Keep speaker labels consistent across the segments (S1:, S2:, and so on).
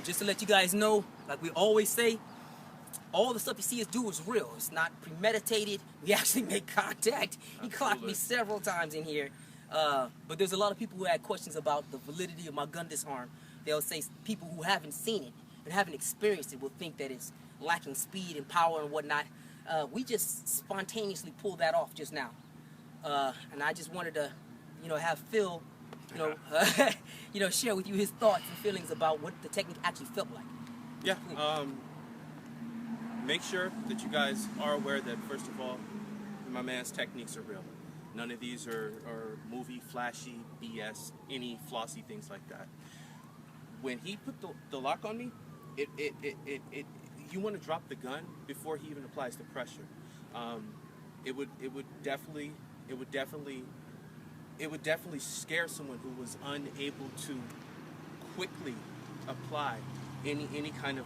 S1: just to let you guys know, like we always say, all the stuff you see us do is real. It's not premeditated. We actually make contact. He clocked me several times in here. But there's a lot of people who had questions about the validity of my gun disarm. They'll say people who haven't seen it and haven't experienced it will think that it's lacking speed and power and whatnot. We just spontaneously pulled that off just now. And I just wanted to, have Phil, share with you his thoughts and feelings about what the technique actually felt like.
S2: Yeah. Make sure that you guys are aware that, first of all, my man's techniques are real. None of these are movie, flashy, BS, any flossy things like that. When he put the lock on me, you want to drop the gun before he even applies the pressure. It would definitely scare someone who was unable to quickly apply any kind of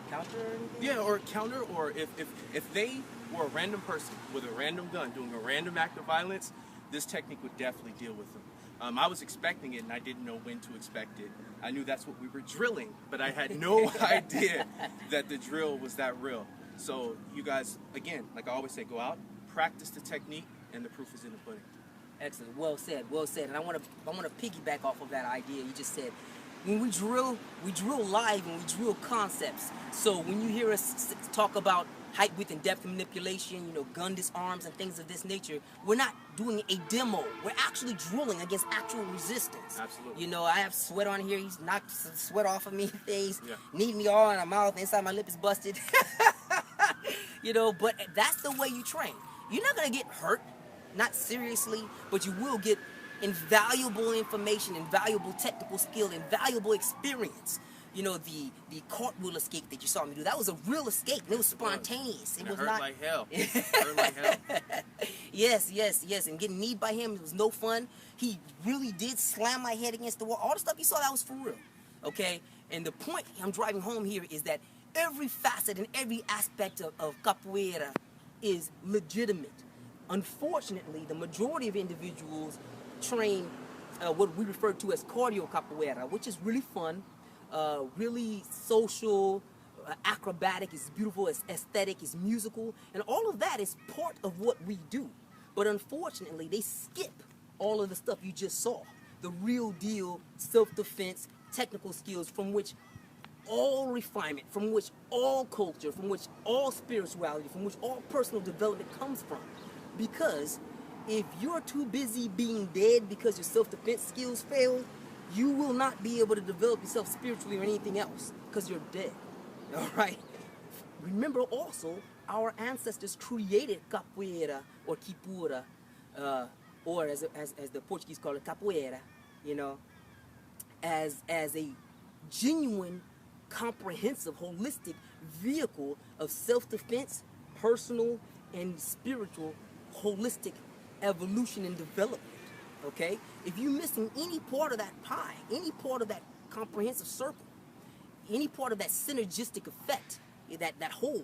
S1: Counter or anything?
S2: Yeah, or counter, or if they were a random person with a random gun doing a random act of violence, this technique would definitely deal with them. I was expecting it, and I didn't know when to expect it. I knew that's what we were drilling, but I had no idea that the drill was that real. So you guys, again, like I always say, go out, practice the technique, and the proof is in the pudding.
S1: Excellent. Well said. Well said. And I want to piggyback off of that idea you just said. When we drill live and we drill concepts. So when you hear us talk about height, width, and depth manipulation, gun disarms and things of this nature, we're not doing a demo. We're actually drilling against actual resistance.
S2: Absolutely.
S1: I have sweat on here. He's knocked some sweat off of me, face,
S2: yeah.
S1: kneed me all in my mouth. Inside my lip is busted. But that's the way you train. You're not gonna get hurt, not seriously, but you will get invaluable information, invaluable technical skill, invaluable experience. The cartwheel escape that you saw me do, that was a real escape. It was spontaneous.
S2: It was hurt like hell. It hurt like hell.
S1: Yes. And getting kneed by him, it was no fun. He really did slam my head against the wall. All the stuff you saw, that was for real. Okay? And the point I'm driving home here is that every facet and every aspect of capoeira is legitimate. Unfortunately, the majority of individuals train what we refer to as cardio capoeira, which is really fun, really social, acrobatic, it's beautiful, it's aesthetic, it's musical, and all of that is part of what we do. But unfortunately, they skip all of the stuff you just saw. The real deal, self-defense, technical skills from which all refinement, from which all culture, from which all spirituality, from which all personal development comes from. Because if you're too busy being dead because your self-defense skills failed, you will not be able to develop yourself spiritually or anything else because you're dead. All right? Remember also, our ancestors created capoeira or kipura, or as the Portuguese call it, capoeira, as a genuine, comprehensive, holistic vehicle of self-defense, personal and spiritual, holistic evolution and development. Okay? If you're missing any part of that pie, any part of that comprehensive circle, any part of that synergistic effect, that whole,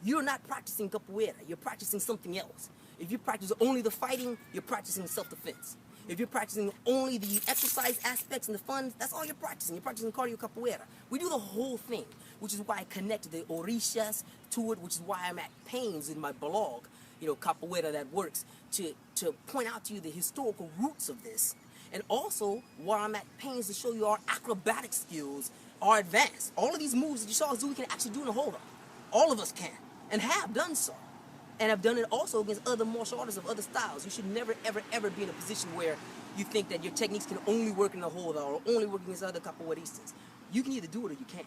S1: you're not practicing capoeira. You're practicing something else. If you practice only the fighting, you're practicing self-defense. If you're practicing only the exercise aspects and the fun, that's all you're practicing. You're practicing cardio capoeira. We do the whole thing, which is why I connect the orishas to it, which is why I'm at pains in my blog, Capoeira That Works, to point out to you the historical roots of this. And also, why I'm at pains to show you our acrobatic skills are advanced. All of these moves that you saw us do, we can actually do in a hold-up. All of us can, and have done so. And have done it also against other martial artists of other styles. You should never, ever, ever be in a position where you think that your techniques can only work in a hold-up or only work against other capoeiristas. You can either do it or you can't.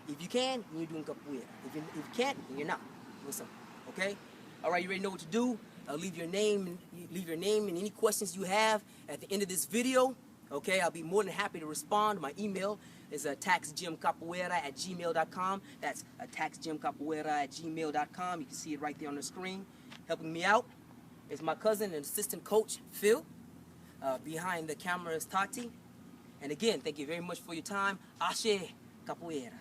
S1: If you can, then you're doing capoeira. If you can't, then you're not. Listen, okay? All right, you already know what to do. Leave your name and any questions you have at the end of this video. Okay, I'll be more than happy to respond. My email is taxgymcapoeira@gmail.com. That's taxgymcapoeira@gmail.com. You can see it right there on the screen. Helping me out is my cousin and assistant coach, Phil. Behind the camera is Tati. And again, thank you very much for your time. Ashe Capoeira.